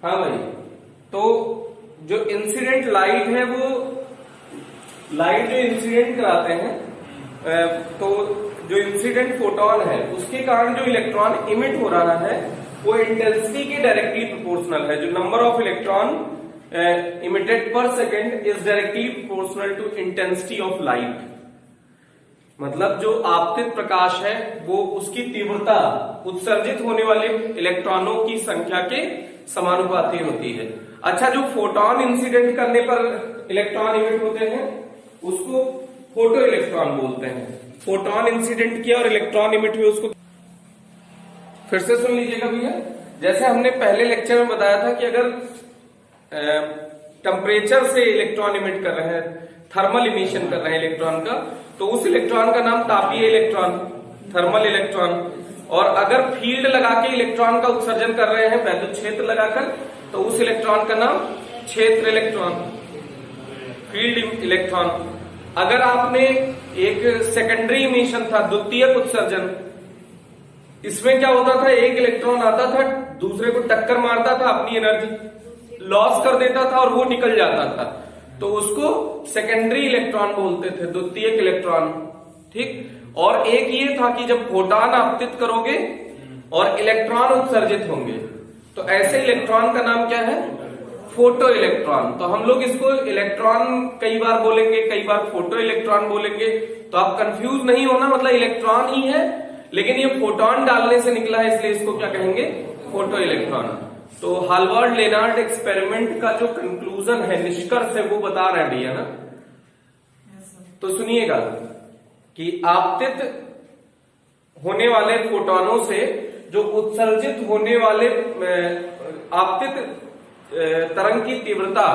हाँ भाई, तो जो इंसिडेंट लाइट है वो लाइट जो इंसिडेंट कराते हैं, तो जो इंसिडेंट फोटोन है उसके कारण जो इलेक्ट्रॉन इमिट हो रहा है वो इंटेंसिटी के डायरेक्टली प्रोपोर्शनल है। जो number of electron emitted per second is directly proportional to intensity of light. मतलब जो आपतित प्रकाश है वो उसकी तीव्रता उत्सर्जित होने वाले इलेक्ट्रॉनों की संख्या के समानुपाती होती है। अच्छा, जो फोटोन इंसिडेंट करने पर इलेक्ट्रॉन इमिट होते हैं उसको फोटो इलेक्ट्रॉन बोलते हैं। फोटोन इंसिडेंट किया और इलेक्ट्रॉन इमिट हुए उसको, फिर से सुन लीजिएगा भैया। जैसे हमने पहले लेक्चर में बताया था कि अगर टेम्परेचर से इलेक्ट्रॉन इमिट कर रहे हैं, थर्मल इमिशन कर रहे हैं इलेक्ट्रॉन का, तो उस इलेक्ट्रॉन का नाम तापीय इलेक्ट्रॉन, थर्मल इलेक्ट्रॉन। और अगर फील्ड लगा के इलेक्ट्रॉन का उत्सर्जन कर रहे हैं, वैद्युत क्षेत्र लगाकर, तो उस इलेक्ट्रॉन का नाम क्षेत्र इलेक्ट्रॉन, फील्ड इलेक्ट्रॉन। अगर आपने एक सेकेंडरी इमिशन था, द्वितीयक उत्सर्जन, इसमें क्या होता था, एक इलेक्ट्रॉन आता था, दूसरे को टक्कर मारता था, अपनी एनर्जी लॉस कर देता था और वो निकल जाता था, तो उसको सेकेंडरी इलेक्ट्रॉन बोलते थे, द्वितीयक इलेक्ट्रॉन। ठीक। और एक ये था कि जब फोटॉन आपतित करोगे और इलेक्ट्रॉन उत्सर्जित होंगे, तो ऐसे इलेक्ट्रॉन का नाम क्या है, फोटो इलेक्ट्रॉन। तो हम लोग इसको इलेक्ट्रॉन कई बार बोलेंगे, कई बार फोटो इलेक्ट्रॉन बोलेंगे, तो आप कंफ्यूज नहीं होना, मतलब इलेक्ट्रॉन ही है लेकिन ये फोटॉन डालने से निकला है, इसलिए इसको क्या कहेंगे, फोटो इलेक्ट्रॉन। तो हाल्वार्ड लेनार्ड एक्सपेरिमेंट का जो कंक्लूजन है, निष्कर्ष है, वो बता रहे हैं भैया ना। तो सुनिएगा कि आपतित होने वाले फोटोनों से जो उत्सर्जित होने वाले आपतित तरंग की तीव्रता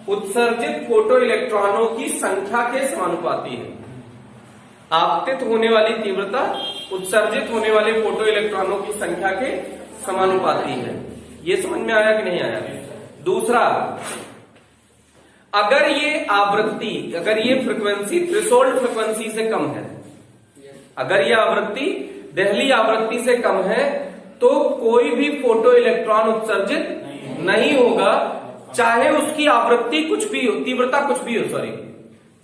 उत्सर्जित फोटो इलेक्ट्रॉनों की संख्या के समानुपाती है। आपतित होने वाली तीव्रता उत्सर्जित होने वाले फोटो इलेक्ट्रॉनों की संख्या के समानुपाती है। ये समझ में आया कि नहीं आया? दूसरा, अगर ये आवृत्ति, अगर ये फ्रीक्वेंसी थ्रेशोल्ड फ्रीक्वेंसी से कम है, अगर ये आवृत्ति देहली आवृत्ति से कम है, तो कोई भी फोटो इलेक्ट्रॉन उत्सर्जित नहीं होगा, चाहे उसकी आवृत्ति कुछ भी हो, तीव्रता कुछ भी हो, सॉरी,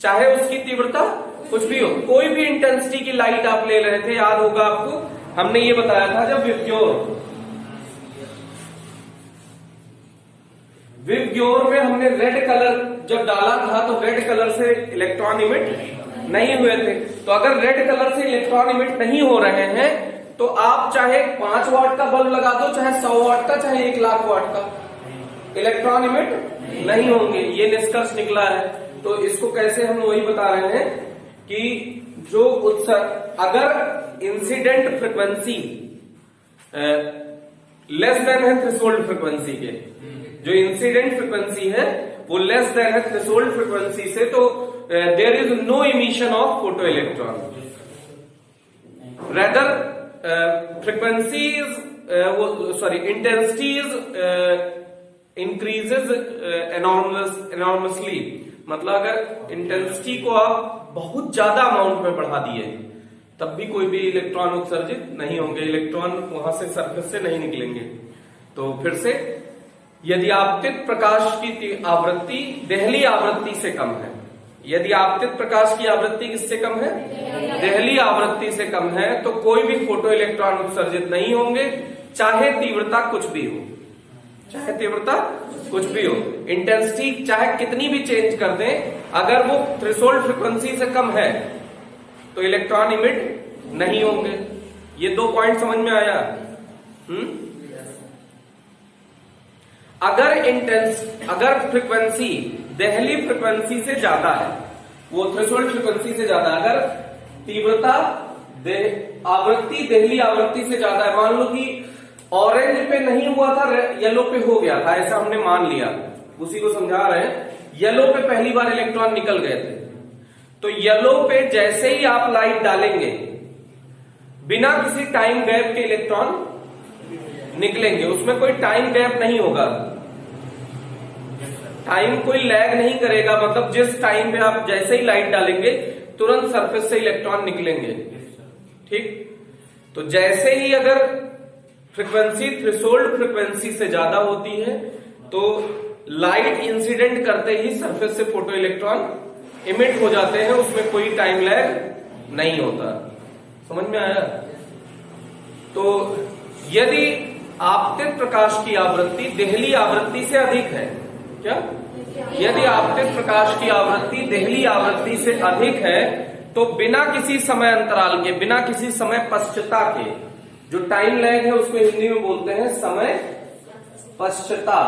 चाहे उसकी तीव्रता कुछ भी हो। कोई भी इंटेंसिटी की लाइट आप ले रहे थे, याद होगा आपको, हमने ये बताया था जब विबग्योर में हमने रेड कलर जब डाला था, तो रेड कलर से इलेक्ट्रॉन इमिट नहीं हुए थे। तो अगर रेड कलर से इलेक्ट्रॉन इमिट नहीं हो रहे हैं, तो आप चाहे 5 वाट का बल्ब लगा दो, चाहे 100 वाट का, चाहे 1 लाख वाट का, इलेक्ट्रॉन इमिट नहीं होंगे। ये निष्कर्ष निकला है। तो इसको कैसे हम वही बता रहे हैं कि जो अगर इंसिडेंट फ्रिक्वेंसी लेस देन है थ्रेशोल्ड फ्रिक्वेंसी के, जो इंसिडेंट फ्रिक्वेंसी है वो लेस देन है थ्रेशोल्ड फ्रिक्वेंसी से, तो there is no emission of photo electron. Rather frequencies intensities increases enormously. मतलब अगर इंटेंसिटी को आप बहुत ज्यादा अमाउंट में बढ़ा दिए, तब भी कोई भी इलेक्ट्रॉन उत्सर्जित नहीं होंगे, इलेक्ट्रॉन वहां से सरफेस से नहीं निकलेंगे। तो फिर से, यदि आपतित प्रकाश की आवृत्ति देहली आवृत्ति से कम है, यदि आपतित प्रकाश की आवृत्ति किससे कम है, देहली आवृत्ति से कम है, तो कोई भी फोटो इलेक्ट्रॉन उत्सर्जित नहीं होंगे, चाहे तीव्रता कुछ भी हो, चाहे तीव्रता कुछ भी हो, इंटेंसिटी चाहे कितनी भी चेंज कर दें, अगर वो थ्रेशोल्ड फ्रीक्वेंसी से कम है तो इलेक्ट्रॉन इमिट नहीं होंगे। ये 2 पॉइंट समझ में आया? अगर फ्रीक्वेंसी देहली फ्रीक्वेंसी से ज्यादा है, वो थ्रेशोल्ड फ्रीक्वेंसी से ज्यादा, अगर तीव्रता आवृत्ति देहली आवृत्ति से ज्यादा है, मान लो कि ऑरेंज पे नहीं हुआ था, येलो पे हो गया था, ऐसा हमने मान लिया, उसी को समझा रहे हैं। येलो पे पहली बार इलेक्ट्रॉन निकल गए थे, तो येलो पे जैसे ही आप लाइट डालेंगे, बिना किसी टाइम गैप के इलेक्ट्रॉन निकलेंगे, उसमें कोई टाइम गैप नहीं होगा, टाइम कोई लैग नहीं करेगा। मतलब जिस टाइम पे आप जैसे ही लाइट डालेंगे, तुरंत सरफेस से इलेक्ट्रॉन निकलेंगे। ठीक। तो जैसे ही अगर फ्रीक्वेंसी थ्रेशोल्ड फ्रीक्वेंसी से ज्यादा होती है तो लाइट इंसिडेंट करते ही सरफेस से फोटो इलेक्ट्रॉन इमिट हो जाते हैं, उसमें कोई टाइम लैग नहीं होता। समझ में आया? तो यदि आपतित प्रकाश की आवृत्ति देहली आवृत्ति से अधिक है, क्या यदि आपतित प्रकाश की आवृत्ति देहली आवृत्ति से अधिक है तो बिना किसी समय अंतराल के, बिना किसी समय पश्चता के, जो टाइम लैग है उसको हिंदी में बोलते हैं समय पश्चता,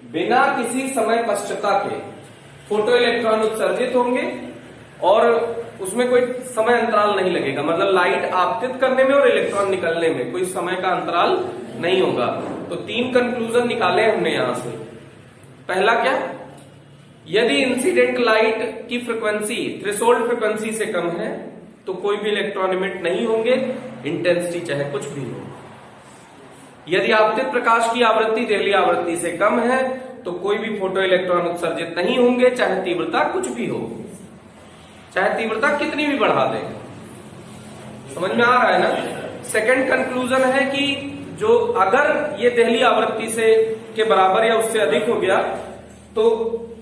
बिना किसी समय पश्चता के फोटो इलेक्ट्रॉन उत्सर्जित होंगे और उसमें कोई समय अंतराल नहीं लगेगा, मतलब लाइट आपतित करने में और इलेक्ट्रॉन निकलने में कोई समय का अंतराल नहीं होगा। तो 3 कंक्लूजन निकाले हमने यहां से। पहला क्या, यदि इंसिडेंट लाइट की फ्रीक्वेंसी थ्रेशोल्ड फ्रीक्वेंसी से कम है तो कोई भी इलेक्ट्रॉन इमिट नहीं होंगे, इंटेंसिटी चाहे कुछ भी हो। यदि आपतित प्रकाश की आवृत्ति देहली आवृत्ति से कम है तो कोई भी फोटो इलेक्ट्रॉन उत्सर्जित नहीं होंगे, चाहे तीव्रता कुछ भी हो, चाहे तीव्रता कितनी भी बढ़ा दें। समझ में आ रहा है ना? सेकंड कंक्लूजन है कि जो अगर ये देहली आवृत्ति से के बराबर या उससे अधिक हो गया तो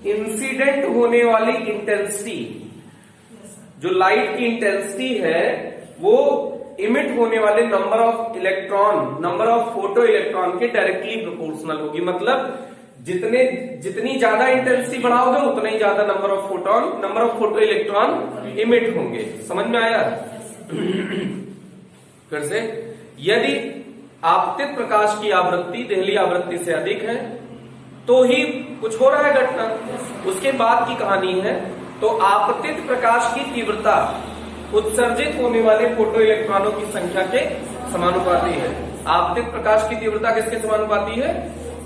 इंसिडेंट होने वाली इंटेंसिटी, जो लाइट की इंटेंसिटी है वो इमिट होने वाले number of electron, number of photo electron के डायरेक्टली प्रोपोर्शनल होगी। मतलब जितनी ज्यादा इंटेंसिटी बढ़ाओगे उतना ही ज्यादा number of photo electron emit होंगे। समझ में आया? फिर से, यदि आपतित प्रकाश की आवृत्ति देहली आवृत्ति से अधिक है तो ही कुछ हो रहा है घटना, उसके बाद की कहानी है। तो आपतित प्रकाश की तीव्रता उत्सर्जित होने वाले फोटो इलेक्ट्रॉनों की संख्या के समानुपाती है। आपतित प्रकाश की तीव्रता किसके समानुपाती है?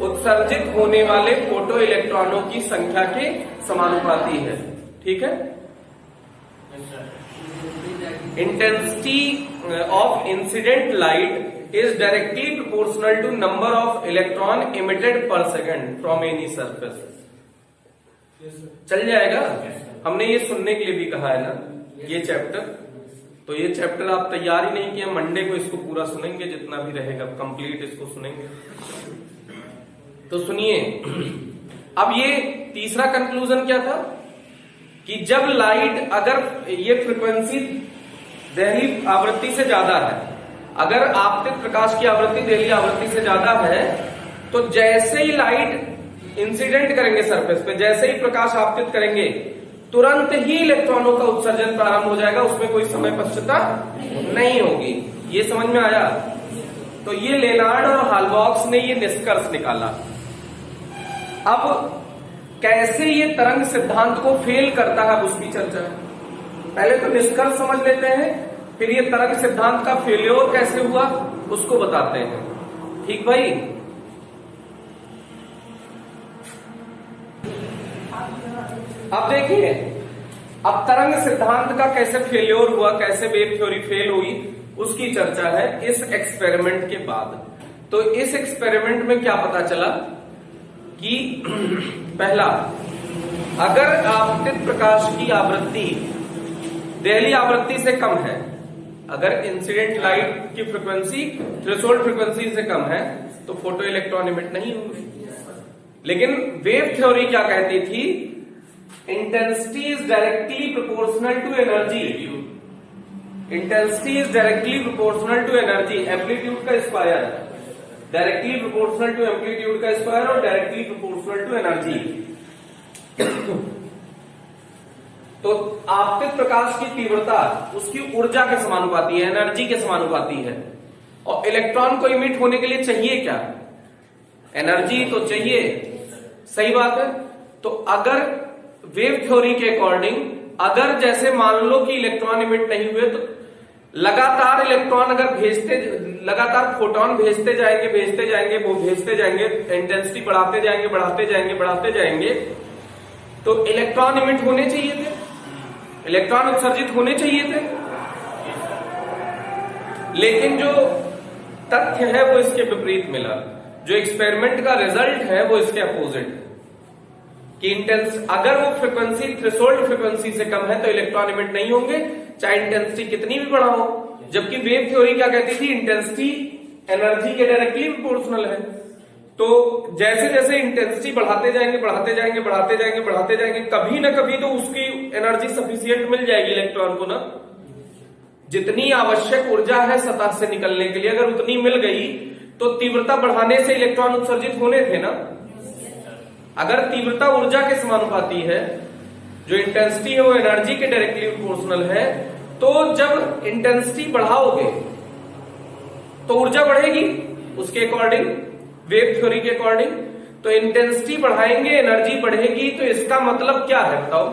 उत्सर्जित होने वाले फोटो इलेक्ट्रॉनों की संख्या के समानुपाती है। ठीक है? Intensity of incident light is directly proportional to number of electron emitted per second from any surface। चल जाएगा? हमने ये सुनने के लिए भी कहा है ना ये चैप्टर, तो ये चैप्टर आप तैयार ही नहीं किया, मंडे को इसको पूरा सुनेंगे, जितना भी रहेगा कंप्लीट इसको सुनेंगे। तो सुनिए, अब ये तीसरा कंक्लूजन क्या था कि जब लाइट, अगर ये फ्रीक्वेंसी देहली आवृत्ति से ज्यादा है, अगर आपतित प्रकाश की आवृत्ति देहली आवृत्ति से ज्यादा है तो जैसे ही लाइट इंसिडेंट करेंगे सरफेस पे, जैसे ही प्रकाश आपतित करेंगे तुरंत ही इलेक्ट्रॉनों का उत्सर्जन प्रारंभ हो जाएगा, उसमें कोई समय पश्चता नहीं होगी। ये समझ में आया? तो ये लेनार्ड और हाल्बॉक्स ने ये निष्कर्ष निकाला। अब कैसे ये तरंग सिद्धांत को फेल करता है उसकी चर्चा है। पहले तो निष्कर्ष समझ लेते हैं, फिर ये तरंग सिद्धांत का फेल्योर कैसे हुआ उसको बताते हैं। ठीक भाई? अब देखिए, अब तरंग सिद्धांत का कैसे फेल्योर हुआ, कैसे वेव थ्योरी फेल हुई उसकी चर्चा है इस एक्सपेरिमेंट के बाद। तो इस एक्सपेरिमेंट में क्या पता चला कि पहला, अगर आपतित प्रकाश की आवृत्ति देहली आवृत्ति से कम है, अगर इंसिडेंट लाइट की फ्रीक्वेंसी थ्रेशोल्ड फ्रीक्वेंसी से कम है तो फोटो इलेक्ट्रॉन इमिट नहीं होंगे। लेकिन वेव थ्योरी क्या कहती थी? Intensity is directly proportional to energy, intensity is directly proportional to energy, amplitude का square, directly proportional to amplitude का स्क्वायर और डायरेक्टली प्रोपोर्शनल टू एनर्जी। तो आपतित प्रकाश की तीव्रता उसकी ऊर्जा के समानुपाती है, एनर्जी के समानुपाती है। और इलेक्ट्रॉन को इमिट होने के लिए चाहिए क्या? एनर्जी तो चाहिए, सही बात है। तो अगर वेव थ्योरी के अकॉर्डिंग, अगर जैसे मान लो कि इलेक्ट्रॉन इमिट नहीं हुए तो लगातार इलेक्ट्रॉन अगर लगातार फोटोन भेजते जाएंगे, वो भेजते जाएंगे, इंटेंसिटी बढ़ाते जाएंगे, तो इलेक्ट्रॉन इमिट होने चाहिए थे, इलेक्ट्रॉन उत्सर्जित होने चाहिए थे। लेकिन जो तथ्य है वो इसके विपरीत मिला, जो एक्सपेरिमेंट का रिजल्ट है वो इसके अपोजिट, कि अगर वो फ्रीक्वेंसी थ्रेशोल्ड फ्रीक्वेंसी से कम है तो इलेक्ट्रॉन इमिट नहीं होंगे, चाहे इंटेंसिटी कितनी भी बढ़ाओ। जबकि वेव थ्योरी क्या कहती थी, इंटेंसिटी एनर्जी के डायरेक्टली प्रोपोर्शनल है। तो जैसे जैसे इंटेंसिटी बढ़ाते जाएंगे बढ़ाते जाएंगे बढ़ाते जाएंगे बढ़ाते जाएंगे, कभी ना कभी तो उसकी एनर्जी सफिशियंट मिल जाएगी इलेक्ट्रॉन को ना। जितनी आवश्यक ऊर्जा है सतह से निकलने के लिए, अगर उतनी मिल गई तो तीव्रता बढ़ाने से इलेक्ट्रॉन उत्सर्जित होने थे ना। अगर तीव्रता ऊर्जा के समानुपाती है, जो इंटेंसिटी है वो एनर्जी के डायरेक्टली प्रोपोर्शनल है, तो जब इंटेंसिटी बढ़ाओगे तो ऊर्जा बढ़ेगी उसके अकॉर्डिंग, वेव थ्योरी के अकॉर्डिंग। तो इंटेंसिटी बढ़ाएंगे एनर्जी बढ़ेगी, तो इसका मतलब क्या है बताओ,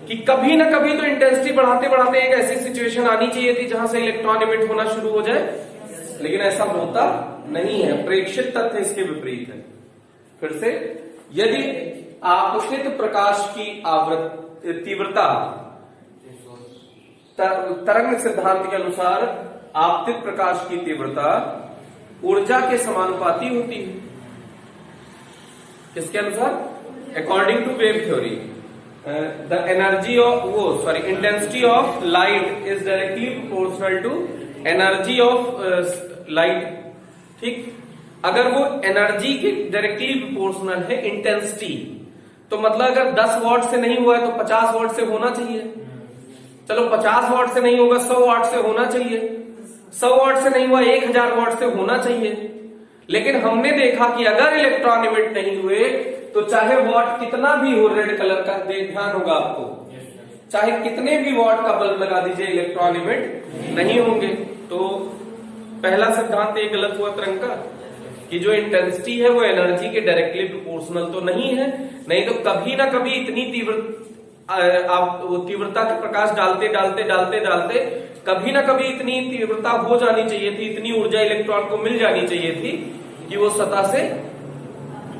कि कभी ना कभी तो इंटेंसिटी बढ़ाते बढ़ाते एक ऐसी सिचुएशन आनी चाहिए थी जहां से इलेक्ट्रॉन इमिट होना शुरू हो जाए, लेकिन ऐसा होता नहीं है। प्रेक्षित तथ्य इसके विपरीत है। फिर से, यदि आपतित प्रकाश की तीव्रता तरंग सिद्धांत के अनुसार आपतित प्रकाश की तीव्रता ऊर्जा के समानुपाती होती है। किसके अनुसार? According to wave theory, the energy of intensity of light is directly proportional to energy of light. ठीक, अगर वो एनर्जी के डायरेक्टली प्रोपोर्शनल है इंटेंसिटी, तो मतलब अगर 10 वॉट से नहीं हुआ है तो 50 वॉट से होना चाहिए। चलो 50 वॉट से नहीं होगा, 100 वॉट से होना चाहिए, 100 वॉट से नहीं हुआ 1000 वॉट से होना चाहिए। लेकिन हमने देखा कि अगर इलेक्ट्रॉन इमिट नहीं हुए तो चाहे वॉट कितना भी हो, रेड कलर का ध्यान होगा आपको, चाहे कितने भी वॉट का बल्ब लगा दीजिए, इलेक्ट्रॉन इमिट नहीं होंगे। तो पहला सिद्धांत ये गलत हुआ तरंग का, कि जो इंटेंसिटी है वो एनर्जी के डायरेक्टली प्रोपोर्शनल तो नहीं है, नहीं तो कभी ना कभी इतनी तीव्रता के प्रकाश डालते डालते डालते डालते कभी ना कभी इतनी तीव्रता हो जानी चाहिए थी, इतनी ऊर्जा इलेक्ट्रॉन को मिल जानी चाहिए थी कि वो सतह से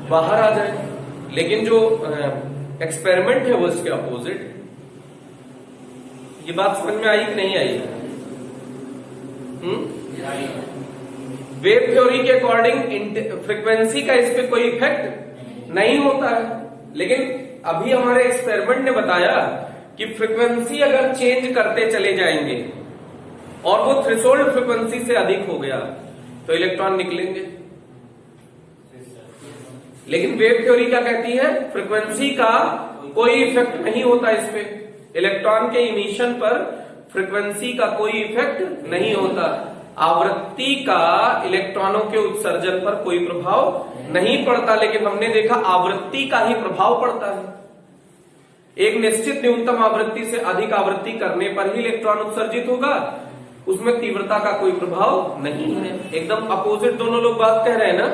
बाहर आ जाए। लेकिन जो एक्सपेरिमेंट है वो इसके अपोजिट। ये बात समझ में आई कि नहीं आई? वेव थ्योरी के अकॉर्डिंग फ्रीक्वेंसी का इस पे कोई इफेक्ट नहीं होता है, लेकिन अभी हमारे एक्सपेरिमेंट ने बताया कि फ्रीक्वेंसी अगर चेंज करते चले जाएंगे और वो थ्रेशोल्ड फ्रीक्वेंसी से अधिक हो गया तो इलेक्ट्रॉन निकलेंगे। लेकिन वेव थ्योरी क्या कहती है, फ्रीक्वेंसी का कोई इफेक्ट नहीं होता इस पे, इलेक्ट्रॉन के इमिशन पर फ्रीक्वेंसी का कोई इफेक्ट नहीं होता। आवृत्ति का इलेक्ट्रॉनों के उत्सर्जन पर कोई प्रभाव नहीं पड़ता, लेकिन हमने देखा आवृत्ति का ही प्रभाव पड़ता है। एक निश्चित न्यूनतम आवृत्ति से अधिक आवृत्ति करने पर ही इलेक्ट्रॉन उत्सर्जित होगा, उसमें तीव्रता का कोई प्रभाव नहीं है। एकदम अपोजिट दोनों लोग बात कह रहे हैं ना।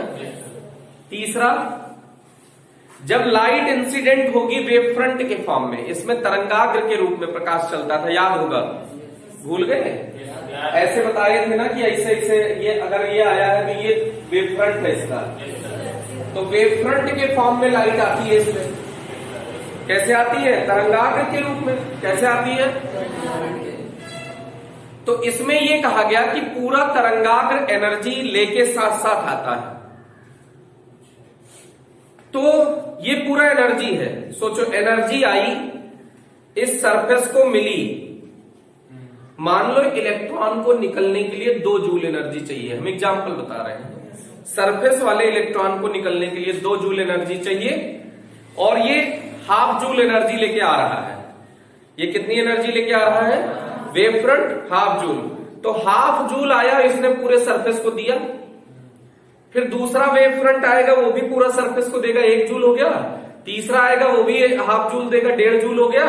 तीसरा, जब लाइट इंसिडेंट होगी वेव फ्रंट के फॉर्म में, इसमें तरंगाग्र के रूप में प्रकाश चलता था, याद होगा, भूल गए? ऐसे बताए थे ना कि ऐसे ऐसे ये अगर ये आया है तो ये वेव फ्रंट है इसका, तो वेव फ्रंट के फॉर्म में लाइट आती है इसमें। कैसे आती है? तरंगाग्र के रूप में। कैसे आती है? तो इसमें ये कहा गया कि पूरा तरंगाग्र एनर्जी लेके साथ साथ आता है, तो ये पूरा एनर्जी है। सोचो, एनर्जी आई, इस सरफेस को मिली, मान लो इलेक्ट्रॉन को निकलने के लिए 2 जूल एनर्जी चाहिए, हम एग्जांपल बता रहे हैं। सरफेस वाले इलेक्ट्रॉन को निकलने के लिए 2 जूल एनर्जी चाहिए, और ये ½ जूल एनर्जी लेके आ रहा है। ये कितनी एनर्जी लेके आ रहा है? Wave front ½ joule. तो ½ जूल आया, इसने पूरे सरफेस को दिया। फिर दूसरा वेव फ्रंट आएगा, वो भी पूरा सरफेस को देगा, 1 जूल हो गया। तीसरा आएगा, वो भी ½ जूल देगा, 1.5 जूल हो गया।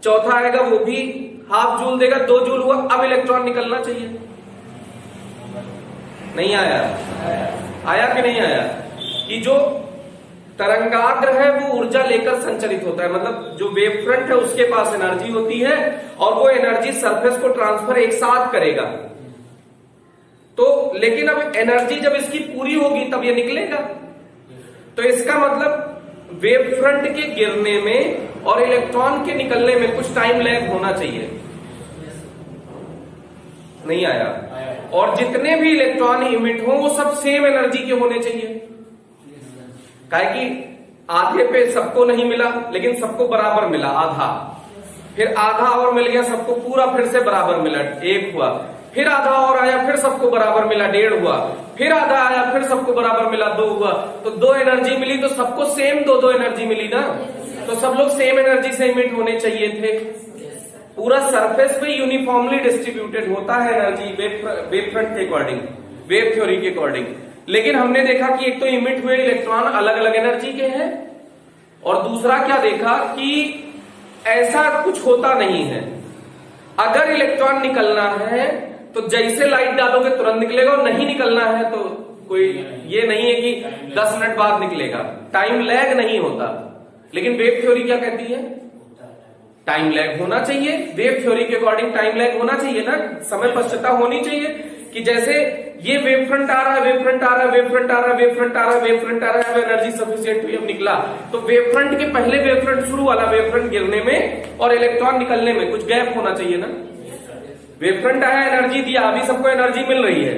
चौथा आएगा, वो भी ½ जूल देगा, 2 जूल हुआ। अब इलेक्ट्रॉन निकलना चाहिए, नहीं आया? आया कि नहीं आया? कि जो तरंगाग्र है वो ऊर्जा लेकर संचरित होता है, मतलब जो वेव फ्रंट है उसके पास एनर्जी होती है और वो एनर्जी सरफेस को ट्रांसफर एक साथ करेगा। तो लेकिन अब एनर्जी जब इसकी पूरी होगी तब ये निकलेगा। तो इसका मतलब वेव फ्रंट के गिरने में और इलेक्ट्रॉन के निकलने में कुछ टाइम लैग होना चाहिए, नहीं आया? और जितने भी इलेक्ट्रॉन इमिट हो वो सब सेम एनर्जी के होने चाहिए, काहे कि आधे पे सबको नहीं मिला लेकिन सबको बराबर मिला आधा। फिर आधा और मिल गया सबको, पूरा फिर से बराबर मिला, 1 हुआ। फिर आधा और आया, फिर सबको बराबर मिला, 1.5 हुआ। फिर आधा आया, फिर सबको बराबर मिला, 2 हुआ। तो 2 एनर्जी मिली, तो सबको सेम 2-2 एनर्जी मिली ना, तो सब लोग सेम एनर्जी से इमिट होने चाहिए थे। पूरा सरफेस पे यूनिफॉर्मली डिस्ट्रीब्यूटेड होता है एनर्जी वेव फ्रंट के अकॉर्डिंग, वेव थ्योरी के अकॉर्डिंग। लेकिन हमने देखा कि एक तो इमिट हुए इलेक्ट्रॉन अलग अलग एनर्जी के हैं, और दूसरा क्या देखा कि ऐसा कुछ होता नहीं है। अगर इलेक्ट्रॉन निकलना है तो जैसे लाइट डालोगे तुरंत निकलेगा, और नहीं निकलना है तो कोई ये नहीं है कि 10 मिनट बाद निकलेगा, टाइम लैग नहीं होता। लेकिन वेव थ्योरी क्या कहती है? टाइम लैग होना चाहिए। वेव थ्योरी के अकॉर्डिंग टाइम लैग होना चाहिए ना, समय पश्चता होनी चाहिए कि जैसे ये वेव फ्रंट आ रहा है, वेव फ्रंट आ रहा है, वेव फ्रंट आ रहा है, वेव फ्रंट आ रहा है, वेव फ्रंट आ रहा है, एनर्जी सफिशिएंट हुई, अब निकला। तो वेव फ्रंट के पहले वेव फ्रंट शुरू वाला वेव फ्रंट गिरने में और इलेक्ट्रॉन निकलने में कुछ गैप होना चाहिए ना। वेव फ्रंट आया, एनर्जी दिया, अभी सबको एनर्जी मिल रही है,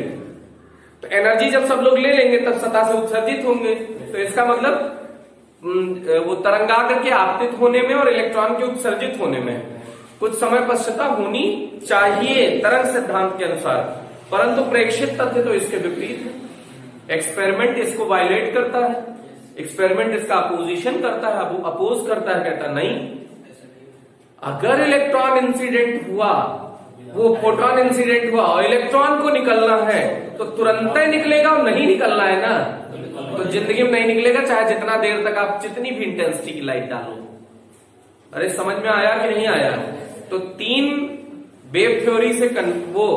तो एनर्जी जब सब लोग ले लेंगे तब सतह से उत्सर्जित होंगे। तो इसका मतलब वो तरंगा करके आपतित होने में और इलेक्ट्रॉन के उत्सर्जित होने में कुछ समय पश्चता होनी चाहिए तरंग सिद्धांत के अनुसार, परंतु प्रेक्षित तथ्य तो इसके विपरीत है। एक्सपेरिमेंट इसको वायलेट करता है, एक्सपेरिमेंट इसका अपोजिशन करता है, अपोज करता है, कहता नहीं, अगर इलेक्ट्रॉन इंसिडेंट हुआ, वो फोटोन इंसिडेंट हुआ और इलेक्ट्रॉन को निकलना है तो तुरंत ही निकलेगा, और नहीं निकलना है ना तो जिंदगी में नहीं निकलेगा, चाहे जितना देर तक आप जितनी भी इंटेंसिटी की लाइट डालो। अरे समझ में आया कि नहीं आया? तो 3 वेव थ्योरी से वो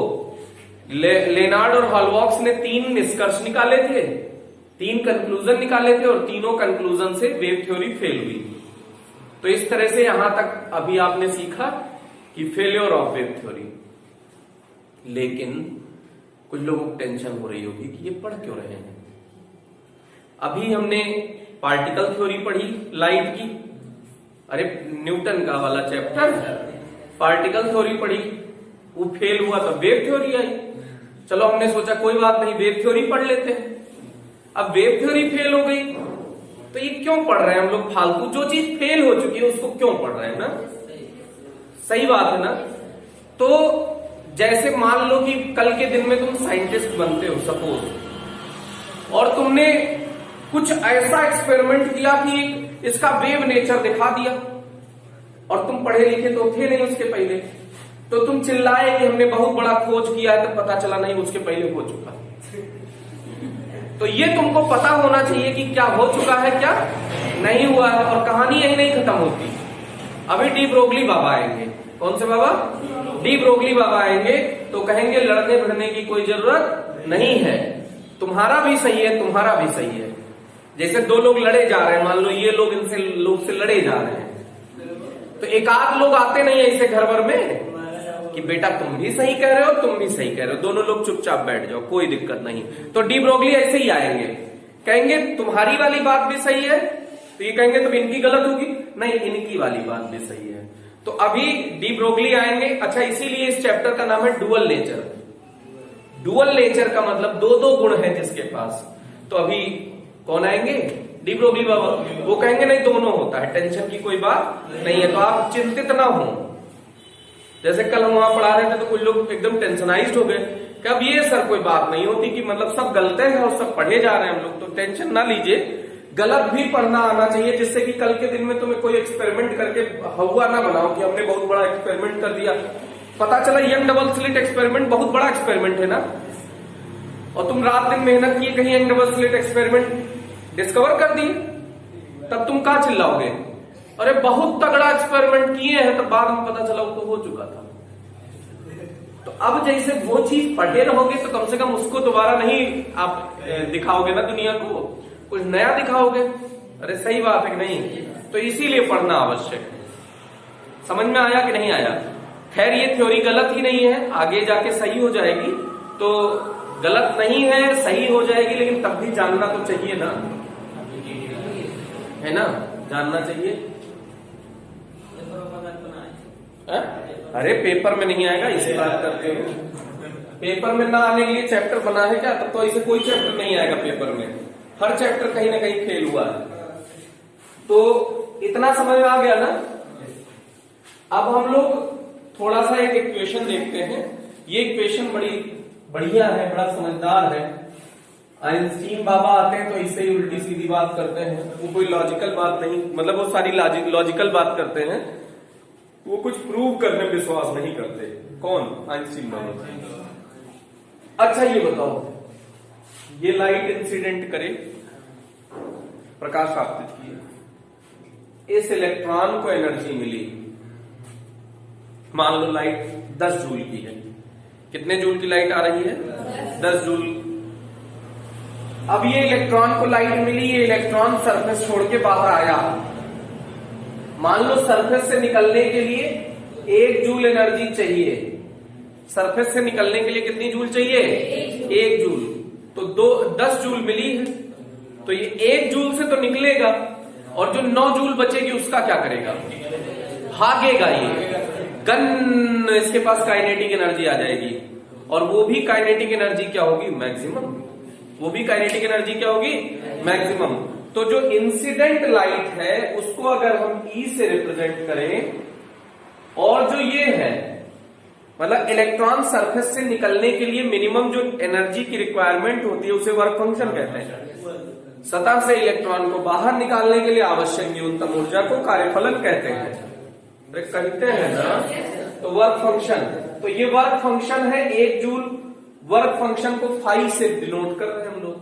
लेनार्ड और हॉलबॉक्स ने 3 निष्कर्ष निकाले थे, 3 कंक्लूजन निकाले थे, और तीनों कंक्लूजन से वेव थ्योरी फेल हुई। तो इस तरह से यहां तक अभी आपने सीखा कि फेलियर ऑफ वेव थ्योरी। लेकिन कुछ लोगों को टेंशन हो रही होगी कि ये पढ़ क्यों रहे हैं। अभी हमने पार्टिकल थ्योरी पढ़ी लाइट की, अरे न्यूटन का वाला चैप्टर, पार्टिकल थ्योरी पढ़ी, वो फेल हुआ तो वेव थ्योरी आई। चलो हमने सोचा कोई बात नहीं, वेव थ्योरी पढ़ लेते हैं। अब वेव थ्योरी फेल हो गई तो ये क्यों पढ़ रहे हैं हम लोग फालतू? जो चीज फेल हो चुकी है उसको क्यों पढ़ रहे हैं ना? सही बात है ना? तो जैसे मान लो कि कल के दिन में तुम साइंटिस्ट बनते हो सपोज, और तुमने कुछ ऐसा एक्सपेरिमेंट किया कि इसका वेव नेचर दिखा दिया, और तुम पढ़े लिखे तो थे नहीं उसके पहले, तो तुम चिल्लाए कि हमने बहुत बड़ा खोज किया है, तो पता चला नहीं उसके पहले हो चुका। तो ये तुमको पता होना चाहिए कि क्या हो चुका है, क्या नहीं हुआ है, और कहानी यही नहीं खत्म होती। अभी डी ब्रोगली बाबा आएंगे। कौन से बाबा? डी ब्रोगली बाबा आएंगे तो कहेंगे लड़ने भिड़ने की कोई जरूरत नहीं है, तुम्हारा भी सही है, तुम्हारा भी सही है। जैसे 2 लोग लड़े जा रहे हैं, मान लो ये लोग इनसे लोग से लड़े जा रहे हैं, तो एक आध लोग आते नहीं है ऐसे घर भर में कि बेटा तुम भी सही कह रहे हो, तुम भी सही कह रहे हो, दोनों लोग चुपचाप बैठ जाओ, कोई दिक्कत नहीं। तो डी ब्रोगली ऐसे ही आएंगे, कहेंगे तुम्हारी वाली बात भी सही है, तो ये कहेंगे तुम इनकी गलत होगी, नहीं इनकी वाली बात भी सही है। तो अभी डी ब्रोगली आएंगे। अच्छा, इसीलिए इस चैप्टर का नाम है डुअल नेचर। डुअल नेचर का मतलब 2-2 गुण है जिसके पास। तो अभी कौन आएंगे? डी ब्रोगली बाबा। वो कहेंगे नहीं दोनों होता है, टेंशन की कोई बात नहीं है, तो आप चिंतित ना हो। जैसे कल हम वहां पढ़ा रहे थे तो कुछ लोग एकदम टेंशनाइज्ड हो गए कि अब ये सर कोई बात नहीं होती कि मतलब सब गलते हैं और सब पढ़े जा रहे हैं हम लोग, तो टेंशन ना लीजिए, गलत भी पढ़ना आना चाहिए, जिससे कि कल के दिन में तुम्हें कोई एक्सपेरिमेंट करके हवा ना बनाओ कि हमने बहुत बड़ा एक्सपेरिमेंट कर दिया। पता चला यंग डबल स्लिट एक्सपेरिमेंट बहुत बड़ा एक्सपेरिमेंट है ना, और तुम रात दिन मेहनत किए, कहीं young double slit experiment discover कर दिए, तब तुम कहां चिल्लाओगे अरे बहुत तगड़ा एक्सपेरिमेंट किए हैं, तब बाद में पता चला वो तो हो चुका था। तो अब जैसे वो चीज पढ़े रहोगे तो कम से कम उसको दोबारा नहीं आप दिखाओगे ना दुनिया को, कुछ नया दिखाओगे। अरे सही बात है कि नहीं? तो इसीलिए पढ़ना आवश्यक है। समझ में आया कि नहीं आया? खैर ये थ्योरी गलत ही नहीं है, आगे जाके सही हो जाएगी, तो गलत नहीं है, सही हो जाएगी, लेकिन तब भी जानना तो चाहिए ना, है ना? जानना चाहिए। अरे पेपर में नहीं आएगा, इसी बात करते हो। पेपर में ना आने के लिए चैप्टर बना है क्या? तब तो ऐसे कोई चैप्टर नहीं आएगा पेपर में, हर चैप्टर कहीं ना कहीं फेल हुआ है। तो इतना समझ में आ गया ना? अब हम लोग थोड़ा सा एक इक्वेशन देखते हैं। ये इक्वेशन बड़ी बढ़िया है, बड़ा समझदार है। आइंस्टीन बाबा आते हैं तो इससे ही उल्टी सीधी बात करते हैं। वो कोई लॉजिकल बात नहीं, मतलब वो सारी लॉजिकल बात करते हैं, वो कुछ प्रूव करने में विश्वास नहीं करते। कौन? आइंस्टीन बाबा। अच्छा ये बताओ, ये लाइट इंसिडेंट करे, प्रकाश आपतित किया, इस इलेक्ट्रॉन को एनर्जी मिली, मान लो लाइट 10 जूल की है। कितने जूल की लाइट आ रही है? 10 जूल। अब ये इलेक्ट्रॉन को लाइट मिली, ये इलेक्ट्रॉन सरफेस छोड़ के बाहर आया। मान लो सरफेस से निकलने के लिए 1 जूल एनर्जी चाहिए। सरफेस से निकलने के लिए कितनी जूल चाहिए? 1 जूल। तो 10 जूल मिली है, तो ये 1 जूल से तो निकलेगा, और जो 9 जूल बचेगी उसका क्या करेगा? भागेगा। ये गन, इसके पास काइनेटिक एनर्जी आ जाएगी, और वो भी काइनेटिक एनर्जी क्या होगी? मैक्सिमम। वो भी काइनेटिक एनर्जी क्या होगी? मैक्सिमम। तो जो इंसिडेंट लाइट है उसको अगर हम E से रिप्रेजेंट करें, और जो ये है, मतलब इलेक्ट्रॉन सरफेस से निकलने के लिए मिनिमम जो एनर्जी की रिक्वायरमेंट होती है उसे वर्क फंक्शन कहते हैं। सतह से इलेक्ट्रॉन को बाहर निकालने के लिए आवश्यक न्यूनतम ऊर्जा को कार्यफलन कहते हैं, कहते हैं ना, तो वर्क फंक्शन। तो ये वर्क फंक्शन है 1 जूल। वर्क फंक्शन को फाई से डिनोट कर रहे हैं हम लोग।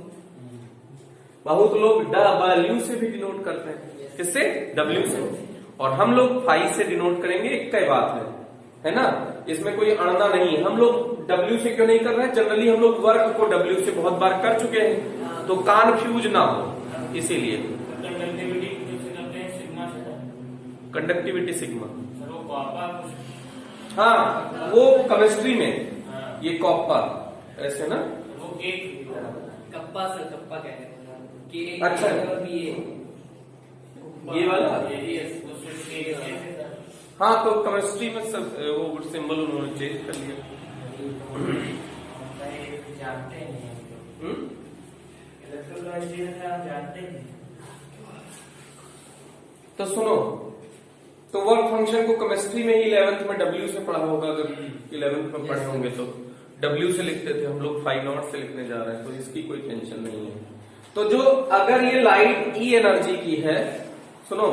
बहुत लोग W से भी डिनोट करते हैं। किससे? W से। और हम लोग फाई से डिनोट करेंगे, एक ही बात है ना, इसमें कोई अड़ना नहीं है। हम लोग W से क्यों नहीं कर रहे हैं? जनरली हम लोग वर्क को W से बहुत बार कर चुके हैं, तो कन्फ्यूज ना हो, इसीलिए। कंडक्टिविटी सिग्मा, हाँ वो केमिस्ट्री में ये कॉपर ऐसे ना, वो एक कप्पा से कप्पा कहते हैं। अच्छा ये वाला, हाँ तो केमिस्ट्री में सब वो सिंबल उन्होंने चेंज कर लिया। जानते हैं जानते हैं। तो सुनो, तो वर्क फंक्शन को केमिस्ट्री में ही 11th में W से पढ़ा होगा, अगर 11th में पढ़े होंगे तो W से लिखते थे हम लोग, 5 नॉट से लिखने जा रहे हैं, तो इसकी कोई टेंशन नहीं है। तो जो अगर ये लाइट E एनर्जी की है, सुनो,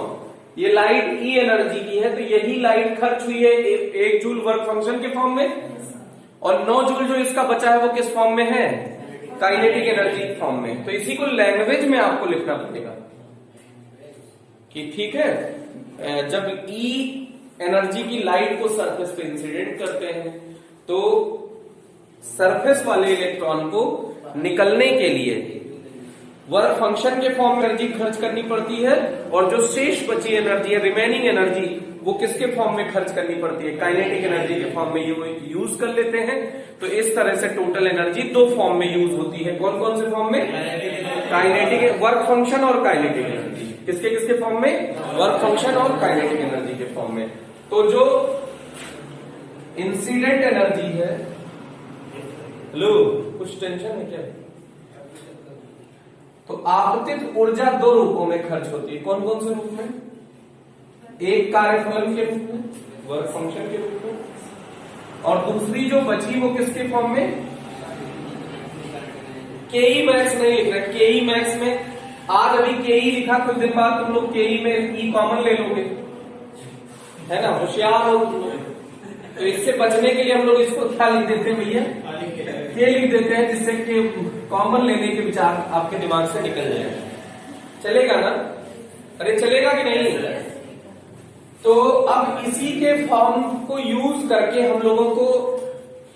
ये लाइट E एनर्जी की है, तो यही लाइट खर्च हुई है 1 जूल वर्क फंक्शन के फॉर्म में, और 9 जूल जो इसका बचा है वो किस फॉर्म में है? काइनेटिक एनर्जी फॉर्म में। तो इसी को लैंग्वेज में आपको लिखना पड़ेगा कि ठीक है, जब E एनर्जी की लाइट को सरफेस पे इंसिडेंट करते हैं, तो सरफेस वाले इलेक्ट्रॉन को निकलने के लिए वर्क फंक्शन के फॉर्म में एनर्जी खर्च करनी पड़ती है, और जो शेष बची एनर्जी है, रिमेनिंग एनर्जी, वो किसके फॉर्म में खर्च करनी पड़ती है? काइनेटिक एनर्जी के फॉर्म में ये यूज कर लेते हैं। तो इस तरह से टोटल एनर्जी 2 फॉर्म में यूज होती है। कौन कौन से फॉर्म में? काइनेटिक, वर्क फंक्शन और काइनेटिक एनर्जी। किसके किसके फॉर्म में? वर्क फंक्शन और काइनेटिक एनर्जी के फॉर्म में। तो जो इंसिडेंट एनर्जी है, हेलो कुछ टेंशन है क्या? तो आपतित ऊर्जा 2 रूपों में खर्च होती है। कौन कौन से रूप में? एक कार्यफलन के रूप में, वर्क फंक्शन के रूप में, और दूसरी जो बची वो किसके फॉर्म में? KE मैक्स नहीं लिख रहे। KE मैक्स में आज अभी KE लिखा, कुछ दिन बाद तुम लोग KE में E कॉमन ले लोगे, है ना, होशियार हो। तो इससे बचने के लिए हम लोग इसको क्या लिख देते हैं भैया? K लिख देते हैं, जिससे कि कॉमन लेने के विचार आपके दिमाग से निकल जाए। चलेगा ना? अरे चलेगा कि नहीं? तो अब इसी के फॉर्म को यूज करके हम लोगों को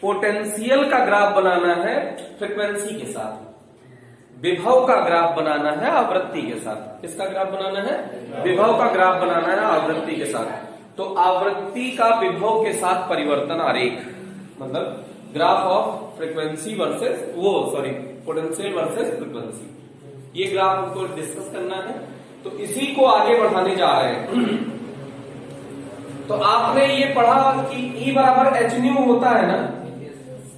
पोटेंशियल का ग्राफ बनाना है फ्रीक्वेंसी के साथ, विभव का ग्राफ बनाना है आवृत्ति के साथ। किसका ग्राफ बनाना है? विभव का ग्राफ बनाना है आवृत्ति के साथ। तो आवृत्ति का विभव के साथ परिवर्तन आरेख, मतलब graph of frequency versus potential versus frequency, ये ग्राफ हमको डिस्कस करना है। तो इसी को आगे बढ़ाने जा रहे हैं। तो आपने ये पढ़ा कि E बराबर h न्यू होता है ना।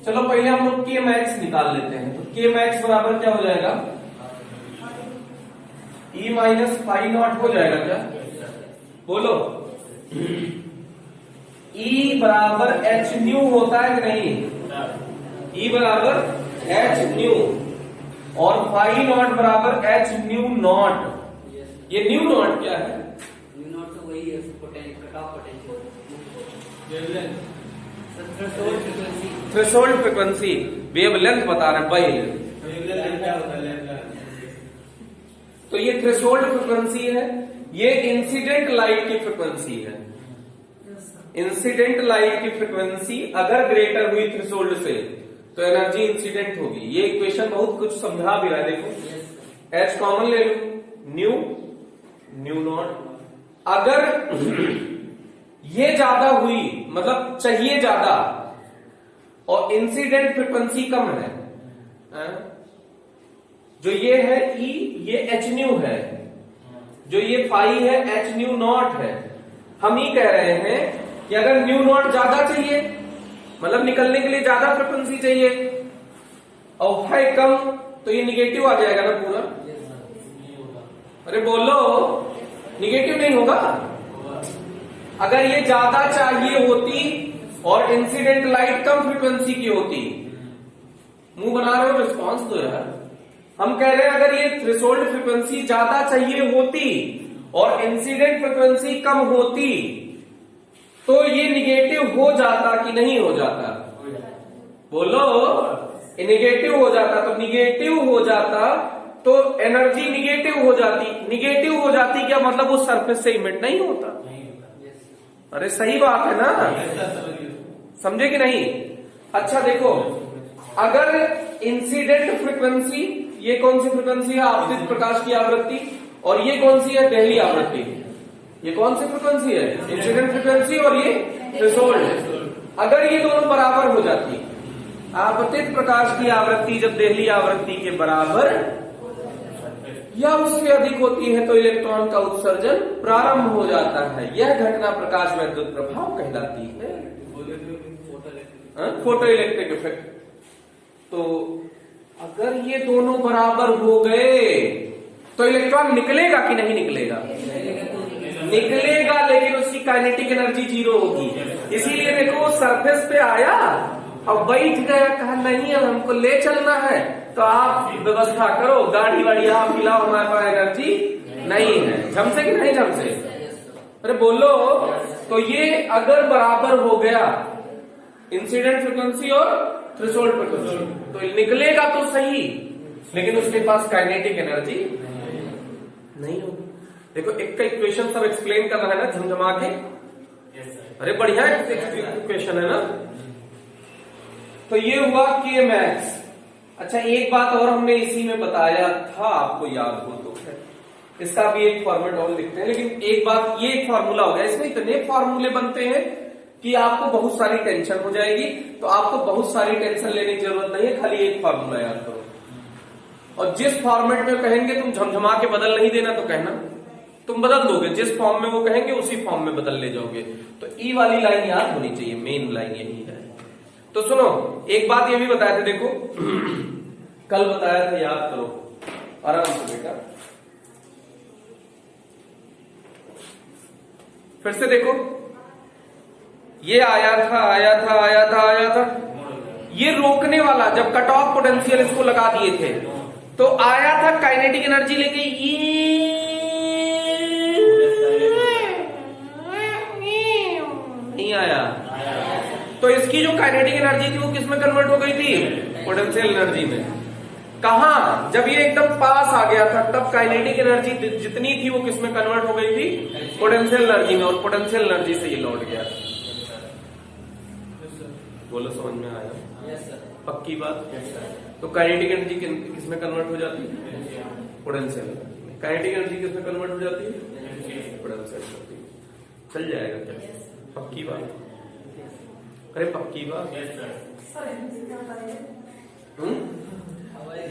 चलो पहले हम लोग K मैक्स निकाल लेते हैं। तो K मैक्स बराबर क्या हो जाएगा? E माइनस 5 नॉट हो जाएगा क्या? बोलो। E बराबर एच न्यू होता है कि नहीं? E बराबर एच न्यू और फाई नॉट बराबर एच न्यू नॉट। ये न्यू नॉट क्या है? न्यू नॉट तो वही है, cut off potential, threshold frequency. Threshold frequency, wavelength बता रहे हैं भाई। तो ये थ्रेशोल्ड फ्रीक्वेंसी है, ये इंसिडेंट लाइट की फ्रीक्वेंसी है। इंसिडेंट लाइट की फ्रीक्वेंसी अगर ग्रेटर हुई थ्रेशोल्ड से तो एनर्जी इंसिडेंट होगी। ये इक्वेशन बहुत कुछ समझा भी रहा है, देखो एच कॉमन ले लो, न्यू न्यू नॉट। अगर ये ज्यादा हुई मतलब चाहिए ज्यादा और इंसिडेंट फ्रीक्वेंसी कम है, जो ये है E ये एच न्यू है, जो ये फाई है एच न्यू नॉट है। हम ही कह रहे हैं कि अगर न्यू नॉट ज्यादा चाहिए मतलब निकलने के लिए ज्यादा फ्रीक्वेंसी चाहिए और फाई कम, तो ये निगेटिव आ जाएगा ना पूरा। अरे बोलो, निगेटिव नहीं होगा। अगर ये ज्यादा चाहिए होती और इंसिडेंट लाइट कम फ्रीक्वेंसी की होती, मुंह बना रहे हो, रिस्पॉन्स दो यार। हम कह रहे हैं अगर ये थ्रेशोल्ड फ्रीक्वेंसी ज्यादा चाहिए होती और इंसिडेंट फ्रीक्वेंसी कम होती तो ये निगेटिव हो जाता कि नहीं हो जाता? बोलो, निगेटिव हो जाता। तो निगेटिव हो जाता तो एनर्जी निगेटिव हो जाती। निगेटिव हो जाती क्या मतलब उस सरफेस से इमिट नहीं होता। अरे सही बात है ना, समझे कि नहीं? अच्छा देखो, अगर इंसिडेंट फ्रीक्वेंसी, ये कौन सी फ्रीक्वेंसी है? आपतित प्रकाश की आवृत्ति, और ये कौन सी है? पहली आवृत्ति। ये कौन सी फ्रीक्वेंसी है? इंसिडेंट फ्रीक्वेंसी, और ये थ्रेशोल्ड। अगर ये दोनों बराबर हो जाती, आपतित प्रकाश की आवृत्ति जब देहली आवृत्ति के बराबर या उससे अधिक होती है तो इलेक्ट्रॉन का उत्सर्जन प्रारंभ हो जाता है। यह घटना प्रकाश वैद्युत प्रभाव कहलाती है, फोटो इलेक्ट्रिक इफेक्ट। तो अगर ये दोनों बराबर हो गए तो इलेक्ट्रॉन निकलेगा कि नहीं निकलेगा? निकलेगा, लेकिन उसकी काइनेटिक एनर्जी जीरो होगी। इसीलिए देखो, सरफेस पे आया और बैठ गया, कहा नहीं अब हमको ले चलना है तो आप व्यवस्था करो, गाड़ी वाड़ी आप मिलाओ, हमारे पास एनर्जी नहीं है। झमसे कि नहीं झमसे? अरे बोलो। तो ये अगर बराबर हो गया इंसिडेंट फ्रीक्वेंसी और थ्रेशोल्ड फ्रीक्वेंसी तो निकलेगा तो सही, लेकिन उसके पास काइनेटिक एनर्जी नहीं होगी। देखो, एक का इक्वेशन सब एक्सप्लेन करना है ना झमझमा के। अरे बढ़िया इक्वेशन है ना। तो ये हुआ के मैक्स। अच्छा, एक बात और हमने इसी में बताया था, आपको याद हो तो है, इसका भी एक फॉर्मूट और लिखते हैं। लेकिन एक बात, ये एक फॉर्मूला हो गया, इसमें इतने फॉर्मूले बनते हैं कि आपको बहुत सारी टेंशन हो जाएगी। तो आपको बहुत सारी टेंशन लेने की जरूरत नहीं है, खाली एक फॉर्मूला याद करो। और जिस फॉर्मेट में कहेंगे तुम झमझमा के बदल नहीं देना तो कहना, तुम बदल दोगे। जिस फॉर्म में वो कहेंगे उसी फॉर्म में बदल ले जाओगे। तो ई वाली लाइन याद होनी चाहिए, मेन लाइन यही है। तो सुनो, एक बात ये भी बताए थे, देखो कल बताया था, याद करो आराम से बेटा। फिर से देखो, ये आया था। ये रोकने वाला, जब कट ऑफ पोटेंशियल इसको लगा दिए थे तो आया था काइनेटिक एनर्जी लेके, नहीं आया। तो इसकी जो काइनेटिक एनर्जी थी वो किस में कन्वर्ट हो गई थी? पोटेंशियल एनर्जी में। कहा? जब ये एकदम पास आ गया था तब काइनेटिक एनर्जी जितनी थी वो किस में कन्वर्ट हो गई थी? पोटेंशियल एनर्जी में। और पोटेंशियल एनर्जी से ये लौट गया। बोलो, समझ में आया? पक्की बात? तो काइनेटिक एनर्जी किस में कन्वर्ट हो जाती है? पोटेंशियल। काइनेटिक एनर्जी किस में कन्वर्ट हो जाती है? पोटेंशियल। चल जाएगा क्या? पक्की बात? अरे पक्की बात।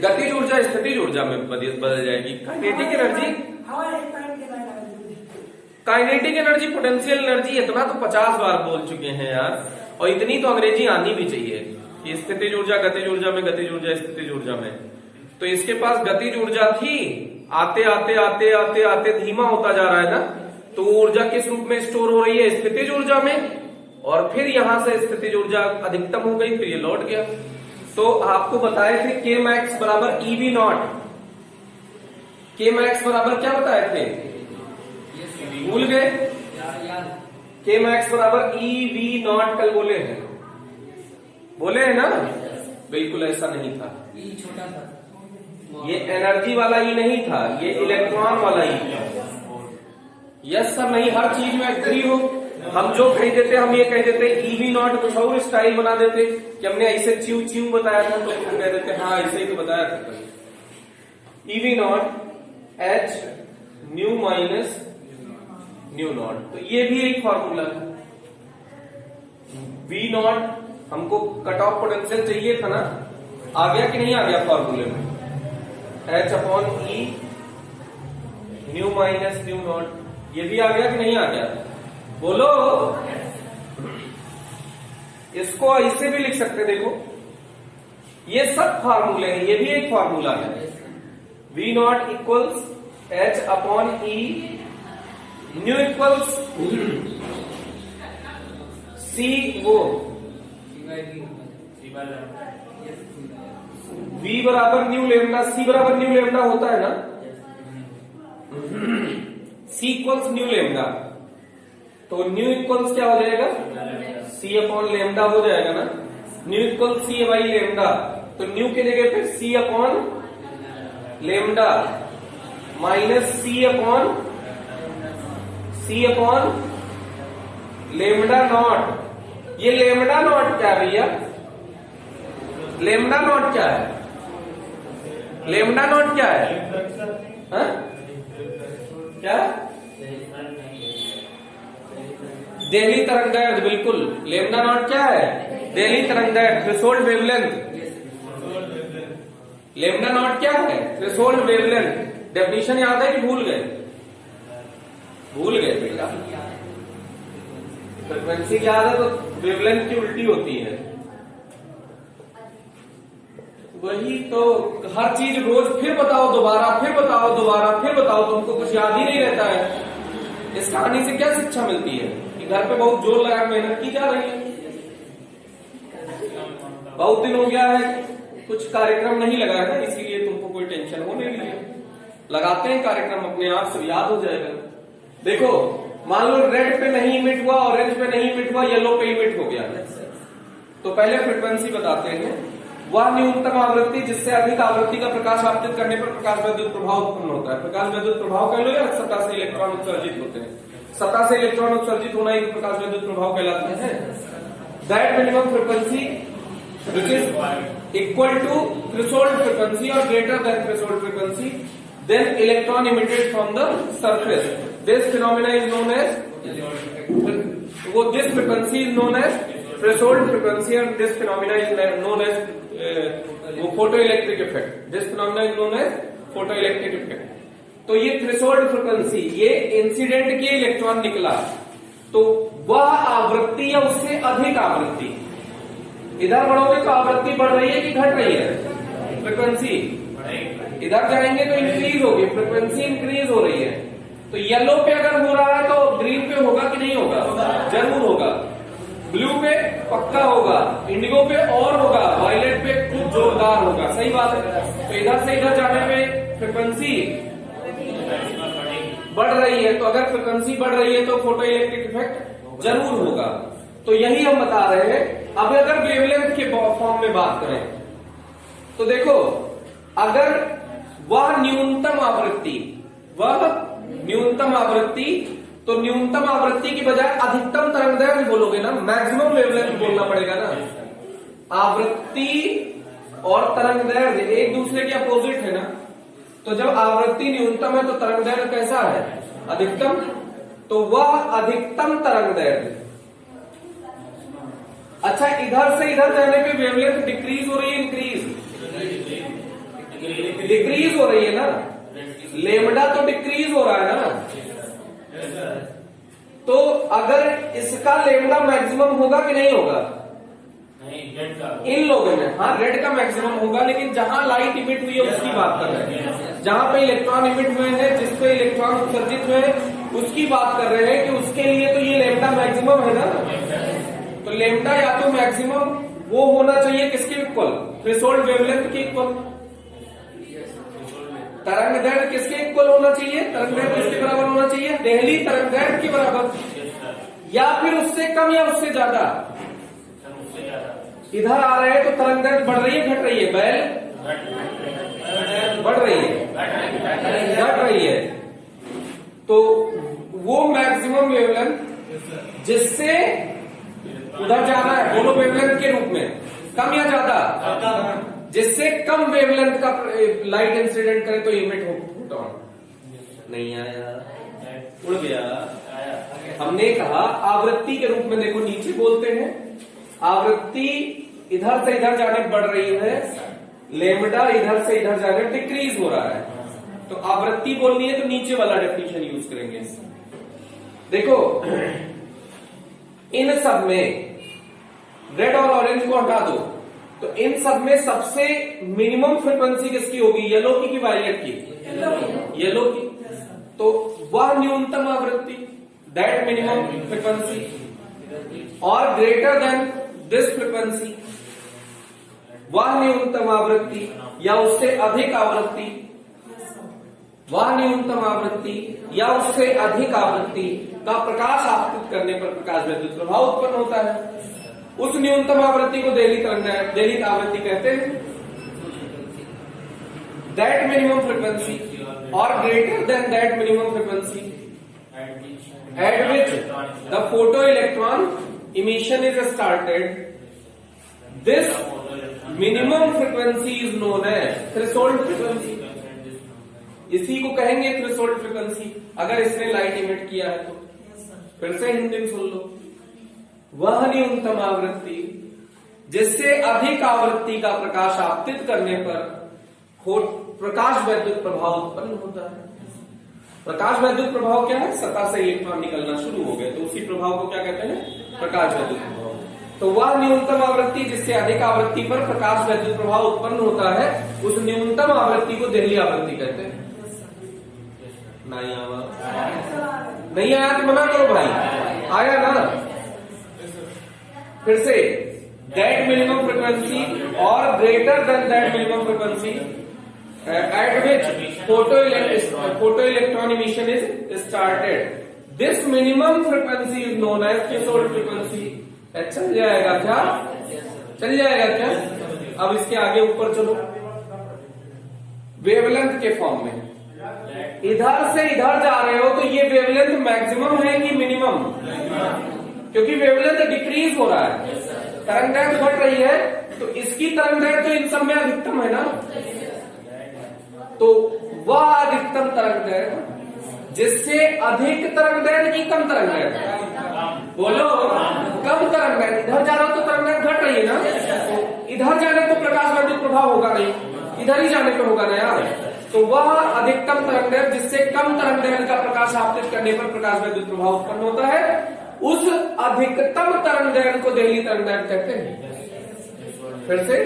गतिज ऊर्जा स्थितिज ऊर्जा में बदल जाएगी। काइनेटिक एनर्जी पोटेंशियल एनर्जी, इतना तो 50 बार बोल चुके हैं यार। और इतनी तो अंग्रेजी आनी भी चाहिए कि स्थितिज ऊर्जा गतिज ऊर्जा में, गतिज ऊर्जा स्थितिज ऊर्जा में। तो इसके पास गतिज ऊर्जा थी, आते आते आते आते आते धीमा होता जा रहा है ना, तो ऊर्जा किस रूप में स्टोर हो रही है? स्थितिज ऊर्जा में। और फिर यहां से स्थितिज ऊर्जा अधिकतम हो गई, फिर ये लौट गया। तो आपको बताए थे के मैक्स बराबर ईवी नॉट। के मैक्स बराबर क्या बताए थे, भूल गए? के मैक्स बराबर ईवी नॉट कल बोले हैं, बोले हैं ना? बिल्कुल ऐसा नहीं था, ई छोटा था, ये एनर्जी वाला ई नहीं था, ये इलेक्ट्रॉन वाला ई था। यस सर, नहीं हर चीज में एग्री हो। हम जो कह देते हम ये कह देते ईवी नॉट कुछ और स्टाइल बना देते कि हमने ऐसे च्यू च्यू बताया था, तो हम कह देते हाँ ऐसे ही तो बताया था। EV not H new minus new not, तो ये भी एक फॉर्मूला है। वी नॉट हमको कट ऑफ पोटेंशियल चाहिए था ना, आ गया कि नहीं आ गया फॉर्मूले में? H upon E new minus new not, ये भी आ गया कि नहीं आ गया? बोलो। इसको ऐसे भी लिख सकते, देखो ये सब फार्मूले हैं, ये भी एक फार्मूला है। V naught equals H upon E, nu equals C, वो वी बराबर न्यू लेमडा, सी बराबर न्यू लेमडा होता है ना, सी इक्वल्स न्यू लेमडा, तो न्यू इक्वल्स क्या हो जाएगा, सी अपॉन लेमडा हो जाएगा ना। Nu equal C by lambda, तो न्यू के जगह पे C upon lambda minus C upon lambda naught. ये लेमडा नॉट क्या है भैया? लेमडा नॉट क्या है? लेमडा नॉट क्या है? हाँ? क्या? देहली तरंगदैर्घ्य, बिल्कुल। लेमडा नॉट क्या है? देहली तरंगदैर्घ्य, थ्रेशोल्ड वेवलेंथ। लेमडा नॉट क्या है? Threshold wavelength. डेफिनेशन याद है कि भूल गए? भूल गए बेटा। फ्रीक्वेंसी याद है तो वेवलेंथ की उल्टी होती है। वही तो, हर चीज रोज फिर बताओ दोबारा, फिर बताओ दोबारा, फिर बताओ, तुमको कुछ याद ही नहीं रहता है। इस कहानी से क्या शिक्षा मिलती है कि घर पे बहुत जोर लगा मेहनत की जा रही है। बहुत दिन हो गया है कुछ कार्यक्रम नहीं लगा है ना, इसीलिए तुमको कोई टेंशन हो नहीं रही है। लगाते हैं कार्यक्रम, अपने आप से याद हो जाएगा। देखो मान लो रेड पे नहीं इमिट हुआ, ऑरेंज पे नहीं इमिट हुआ, येलो पे इमिट हो गया। तो पहले फ्रीक्वेंसी बताते हैं। वह न्यूनतम आवृत्ति जिससे अधिक आवृत्ति का प्रकाश आपतित करने पर प्रकाश वैद्युत प्रभाव उत्पन्न होता है। प्रकाश वैद्युत प्रभाव कह लो या सतह से इलेक्ट्रॉन उत्सर्जित होते हैं। सतह से इलेक्ट्रॉन उत्सर्जित होना ही प्रकाश वैद्युत प्रभाव कहलाते हैं। That minimum frequency which is equal to threshold frequency or greater than threshold frequency, then electron emitted from the surface. This phenomena is known as, this frequency is known as threshold frequency and this phenomena is known as photoelectric effect. This phenomena is known as photoelectric effect. तो ये threshold frequency, ये incident के electron निकला, तो वह आवृत्ति या उससे अधिक आवृत्ति, इधर बढ़ोगे तो आवृत्ति बढ़ रही है कि घट रही है? फ्रीक्वेंसी। इधर जाएंगे तो इंक्रीज होगी, फ्रीक्वेंसी इंक्रीज हो रही है। तो येलो पे अगर हो रहा है तो ग्रीन पे होगा कि नहीं होगा? जरूर होगा। ब्लू पे पक्का होगा, इंडिगो पे और होगा, वायलेट पे खूब जोरदार होगा। सही बात है। तो इधर से इधर जाने पे फ्रीक्वेंसी बढ़ रही है, तो अगर फ्रीक्वेंसी बढ़ रही है तो फोटो इलेक्ट्रिक इफेक्ट जरूर होगा। तो यही हम बता रहे हैं। अब अगर वेवलेंथ के फॉर्म में बात करें तो देखो, अगर वह न्यूनतम आवृत्ति, तो न्यूनतम आवृत्ति की बजाय अधिकतम तरंगदैर्घ्य बोलोगे ना, मैक्सिमम वेवलेंथ बोलना पड़ेगा ना। आवृत्ति और तरंगदैर्घ्य एक दूसरे के अपोजिट है ना, तो जब आवृत्ति न्यूनतम है तो तरंगदैर्घ्य कैसा है? अधिकतम। तो वह अधिकतम तरंगदैर्घ्य, अच्छा इधर से इधर जाने पे वेवलेंथ डिक्रीज हो रही है, इंक्रीज? डिक्रीज हो रही है ना। लेमडा तो डिक्रीज हो रहा है ना। तो अगर इसका लेमडा मैक्सिमम होगा कि नहीं होगा? इन लोगों में, हाँ रेड का मैक्सिमम होगा, लेकिन जहां लाइट इमिट हुई है उसकी बात कर रहे हैं। जहां पे इलेक्ट्रॉन इमिट हुए हैं, जिसपे इलेक्ट्रॉन उत्सर्जित हुए हैं, उसकी बात कर रहे हैं कि उसके लिए तो ये लेमडा मैक्सिमम है ना। तो लेमडा या तो मैक्सिमम वो होना चाहिए किसके इक्वल, थ्रेशोल्ड वेवलेंथ के इक्वल। तरंग दैर्घ्य किसके इक्वल होना चाहिए, तरंग दैर्घ्य किसके बराबर होना चाहिए, देहली तरंग दैर्घ्य के बराबर, या फिर उससे कम या उससे ज्यादा। इधर आ रहे हैं तो तरंग दैर्घ्य बढ़ रही है घट रही है, बैल बढ़ रही है घट रही है। तो वो मैक्सिमम वेवलेंथ जिससे उधर जाना है दोनों वेवलेंथ के रूप में, कम या ज्यादा, जिससे कम वेवलेंथ का लाइट इंसिडेंट करे तो इमिट हो फोटोन। नहीं आया, उड़ गया। हमने कहा आवृत्ति के रूप में, देखो नीचे बोलते हैं आवृत्ति इधर से इधर जाने बढ़ रही है, लेमडा इधर से इधर जाने डिक्रीज हो रहा है। तो आवृत्ति बोलनी है तो नीचे वाला डेफिनेशन यूज करेंगे। देखो इन सब में रेड और ऑरेंज को हटा दो, तो इन सब में सबसे मिनिमम फ्रीक्वेंसी किसकी होगी, येलो की कि वायलेट की, येलो की। तो वह न्यूनतम आवृत्ति, दैट मिनिमम फ्रीक्वेंसी, और ग्रेटर देन दिस फ्रीक्वेंसी, वह न्यूनतम आवृत्ति या उससे अधिक आवृत्ति, वह न्यूनतम आवृत्ति या उससे अधिक आवृत्ति का प्रकाश आपतित करने पर प्रकाश विद्युत प्रभाव उत्पन्न होता है। उस न्यूनतम आवृत्ति को देहली आवृत्ति कहते हैं। दैट मिनिमम फ्रीक्वेंसी और greater than that minimum frequency at which the photo electron emission is started, this minimum frequency is known as threshold frequency. इसी को कहेंगे थ्रेशोल्ड फ्रीक्वेंसी। अगर इसने लाइट इमिट किया है तो फिर से हिंदी में सुन लो, वह न्यूनतम आवृत्ति जिससे अधिक आवृत्ति का प्रकाश आपतित करने पर प्रकाश वैद्युत प्रभाव उत्पन्न होता है। प्रकाश वैद्युत प्रभाव क्या है, सतह से इलेक्ट्रॉन निकलना शुरू हो गए तो उसी प्रभाव को क्या कहते हैं, प्रकाश वैद्युत प्रभाव। तो वह न्यूनतम आवृत्ति जिससे अधिक आवृत्ति पर प्रकाश वैद्युत प्रभाव उत्पन्न होता है, उस न्यूनतम आवृत्ति को देहली आवृत्ति कहते हैं। नहीं आया तो मना करो भाई, आया ना। फिर से दैट मिनिमम फ्रीक्वेंसी और greater than that minimum frequency at which photo electron emission is started, this minimum frequency is known as threshold frequency. चल जाएगा क्या, चल जाएगा क्या। अब इसके आगे ऊपर चलो, वेवलेंथ के फॉर्म में इधर से इधर जा रहे हो तो ये वेवलेंथ मैक्सिमम है कि मिनिमम, क्योंकि वेवलेंथ डिक्रीज हो रहा है, तरंग दैर्घ्य घट रही है, तो इसकी तरंग दैर्घ्य तो इन सब में अधिकतम है ना। तो वह अधिकतम तरंग दैर्घ्य जिससे अधिक तरंग दैर्घ्य की कम तरंग दैर्घ्य, बोलो कम तरंग दैर्घ्य, इधर जा रहा हो तो तरंग दैर्घ्य घट रही है ना, तो इधर जाने तो प्रकाश वैद्युत प्रभाव होगा नहीं, इधर ही जाने पर होगा ना यार। तो वह अधिकतम तरंग दैर्घ्य जिससे कम तरंग दैर्घ्य का प्रकाश आपतित करने पर प्रकाश वैद्युत प्रभाव उत्पन्न होता है, उस अधिकतम तरंग दैर्घ्य को देहली तरंग दैर्घ्य कहते हैं। फिर से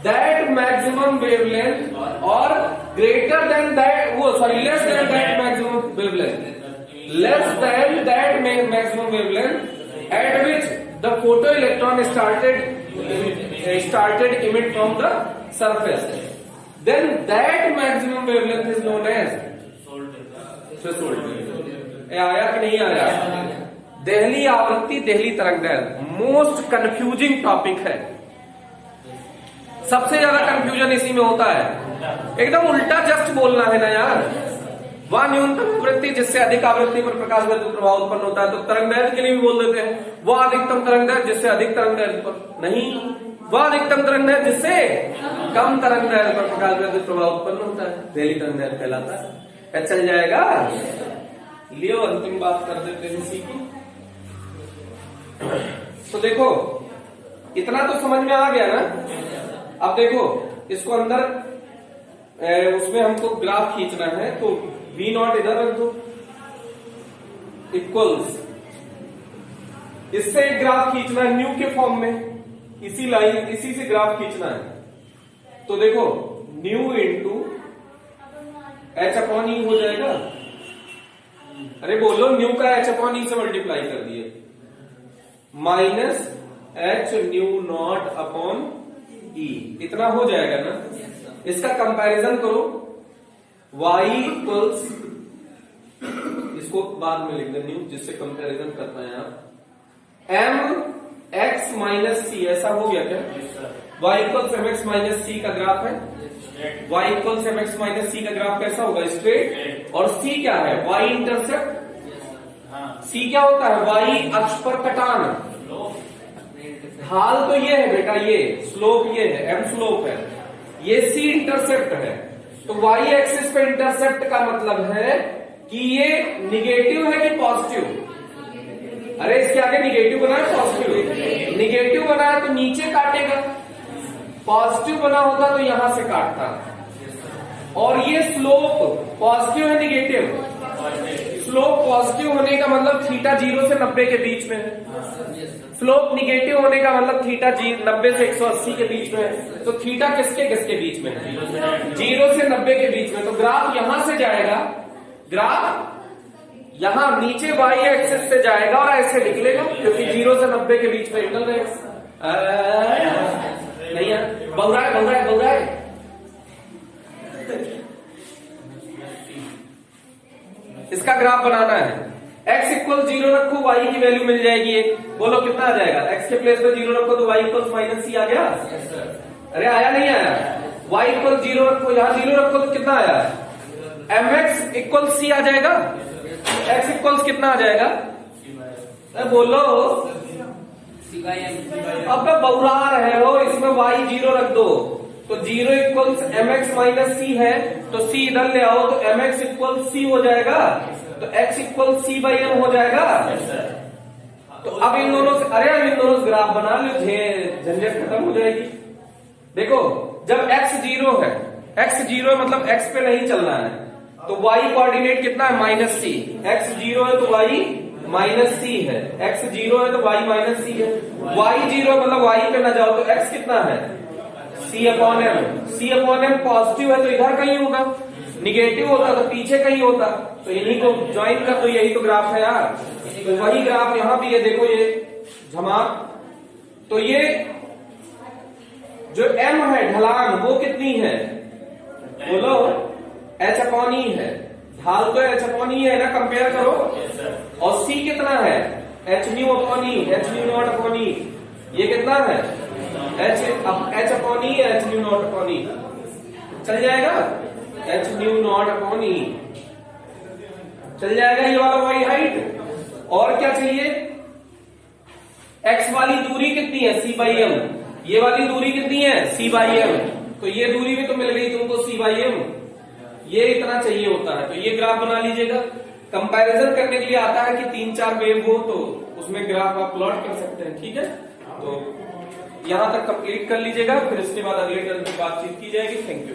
दैट मैक्सिमम वेवलेंथ और ग्रेटर देन दैट, वो sorry less than that maximum wavelength, less than that maximum wavelength eight which the photo electron started emit from the surface, then that maximum wavelength is known as threshold। आया कि नहीं आया। देहली आवृत्ति, देहली तरंग दैर्घ्य most confusing topic है, सबसे ज्यादा confusion इसी में होता है। एकदम उल्टा जस्ट बोलना है ना यार। वह न्यूनतम आवृत्ति जिससे अधिक आवृत्ति पर प्रकाश वैद्युत प्रभाव उत्पन्न होता है, तो तरंग दैर्घ्य के लिए भी बोल देते हैं वह अधिकतम तरंग दैर्घ्य जिससे अधिक तरंग दैर्घ्य पर नहीं, वह अधिकतम तरंग दैर्घ्य जिससे कम तरंग दैर्घ्य पर प्रकाश वैद्युत प्रभाव उत्पन्न होता है, देहली तरंग दैर्घ्य कहलाता है। चल जाएगा। लियो अंतिम बात कर देते हैं इसी की। तो देखो इतना तो समझ में आ गया ना। अब देखो इसको अंदर उसमें हमको ग्राफ खींचना है, तो V0 इधर रख दो इक्वल्स, इससे एक ग्राफ खींचना है न्यू के फॉर्म में, इसी लाइन इसी से ग्राफ खींचना है। तो देखो न्यू इंटू H/E हो जाएगा। अरे बोलो न्यू का H/E से मल्टीप्लाई कर दिए, minus H nu naught upon E, इतना हो जाएगा ना। इसका कंपैरिजन करो, y इक्वल्स, इसको बाद में लिख देंगे जिससे कंपैरिजन करना है आप, एम एक्स माइनस सी, ऐसा हो गया क्या? y equals M X minus C का ग्राफ है, y equals M X minus C का ग्राफ कैसा होगा? स्ट्रेट। और c क्या है? y intercept. c क्या होता है? y अक्ष पर कटान। ढाल तो ये है बेटा, ये स्लोप ये है, m स्लोप है, ये c इंटरसेप्ट है। तो y एक्सिस पे इंटरसेप्ट का मतलब है कि ये निगेटिव है कि पॉजिटिव? अरे इसके आगे निगेटिव बना है, पॉजिटिव। निगेटिव बना है तो नीचे काटेगा, पॉजिटिव बना होता तो यहां से काटता। और ये स्लोप पॉजिटिव है निगेटिव? स्लोप पॉजिटिव होने का मतलब थीटा 0 से 90 के बीच में है। स्लोप निगेटिव होने का मतलब थीटा 90 से 180 के बीच में है। तो थीटा किसके किसके बीच में है? 0 से 90 के बीच में। तो ग्राफ यहां से जाएगा, ग्राफ यहां नीचे y एक्सिस से जाएगा और ऐसे निकलेगा, क्योंकि 0 से 90 के बीच में एंगल रहेगा। नहीं है, बहु रहा है। इसका ग्राफ बनाना है, x इक्वल 0 रखो, y की वैल्यू मिल जाएगी एक। बोलो कितना आ जाएगा? x के प्लेस पे 0 रखो तो y इक्वल माइनस सी आ गया। अरे आया नहीं आया? y इक्वल 0 रखो, यहाँ 0 रखो तो कितना आया? mx इक्वल सी आ जाएगा। x इक्वल कितना आ जाएगा? अरे बोलो, अब बहुरा रहे हो, इसमें y 0 रख दो तो 0 इक्वल्स mx माइनस सी है, तो c इधर ले आओ तो mx इक्वल सी हो जाएगा, तो x equal C by m हो जाएगा। तो अब इन दोनों से, अरे अब इन दोनों से ग्राफ बना लो, झंझट खत्म हो जाएगी। देखो जब x 0 है, x 0 है मतलब x पे नहीं चलना है, तो y कोऑर्डिनेट कितना है? माइनस सी। x 0 है तो y माइनस सी है, x 0 है तो y माइनस सी है। y 0 मतलब y पे ना जाओ तो x कितना है? c upon m. c upon m positive है तो इधर कहीं होगा, निगेटिव होता तो पीछे कहीं होता। तो इन्हीं को ज्वाइन कर दो, यही तो ग्राफ है यार। तो वही ग्राफ यहां भी है, देखो ये झमाक। तो ये जो m है ढलान वो कितनी है? बोलो, h अपॉन ई है। ढाल तो h अपॉन ई है ना, कंपेयर करो। और c कितना है? h nu upon E, h nu naught upon E. ये कितना है? h upon E, h nu naught upon E. चल जाएगा? h nu naught upon E चल जाएगा, ये वाला y हाइट। और क्या चाहिए? x वाली दूरी कितनी है? c by m. ये वाली दूरी कितनी है? c by m. तो ये दूरी भी तो मिल गई तुमको, c बाई एम। ये इतना चाहिए होता है। तो ये ग्राफ बना लीजिएगा। कंपैरिजन करने के लिए आता है कि 3-4 वेव हो तो उसमें ग्राफ आप प्लॉट कर सकते हैं, ठीक है। तो यहां तक कंप्लीट कर लीजिएगा, फिर इसके बाद अगले टर्म की बातचीत की जाएगी। Thank you.